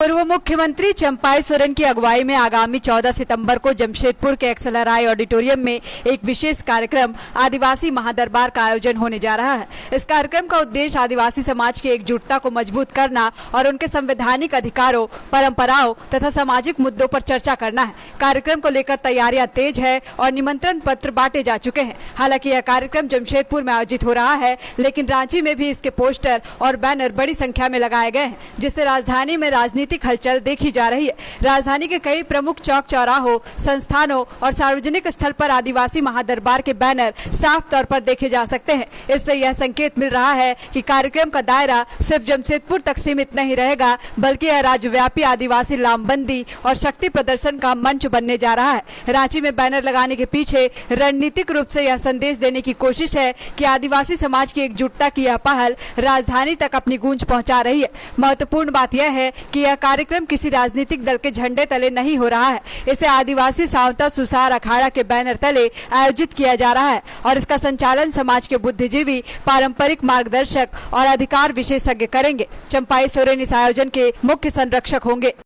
पूर्व मुख्यमंत्री चंपाई सोरेन की अगुवाई में आगामी 14 सितंबर को जमशेदपुर के एक्सएलआरआई ऑडिटोरियम में एक विशेष कार्यक्रम आदिवासी महादरबार का आयोजन होने जा रहा है। इस कार्यक्रम का उद्देश्य आदिवासी समाज की एकजुटता को मजबूत करना और उनके संवैधानिक अधिकारों, परंपराओं तथा सामाजिक मुद्दों पर चर्चा करना है। कार्यक्रम को लेकर तैयारियां तेज है और निमंत्रण पत्र बांटे जा चुके हैं। हालांकि यह कार्यक्रम जमशेदपुर में आयोजित हो रहा है, लेकिन रांची में भी इसके पोस्टर और बैनर बड़ी संख्या में लगाए गए हैं, जिससे राजधानी में राजनीतिक हलचल देखी जा रही है। राजधानी के कई प्रमुख चौक चौराहों, संस्थानों और सार्वजनिक स्थल पर आदिवासी महादरबार के बैनर साफ तौर पर देखे जा सकते हैं। इससे यह संकेत मिल रहा है कि कार्यक्रम का दायरा सिर्फ जमशेदपुर तक सीमित नहीं रहेगा, बल्कि यह राज्यव्यापी आदिवासी लामबंदी और शक्ति प्रदर्शन का मंच बनने जा रहा है। रांची में बैनर लगाने के पीछे रणनीतिक रूप से यह संदेश देने की कोशिश है कि आदिवासी समाज की एकजुटता की यह पहल राजधानी तक अपनी गूंज पहुंचा रही है। महत्वपूर्ण बात यह है कि यह कार्यक्रम किसी राजनीतिक दल के झंडे तले नहीं हो रहा है। इसे आदिवासी सावता सुसार अखाड़ा के बैनर तले आयोजित किया जा रहा है और इसका संचालन समाज के बुद्धिजीवी, पारंपरिक मार्गदर्शक और अधिकार विशेषज्ञ करेंगे। चंपाई सोरेन इस आयोजन के मुख्य संरक्षक होंगे।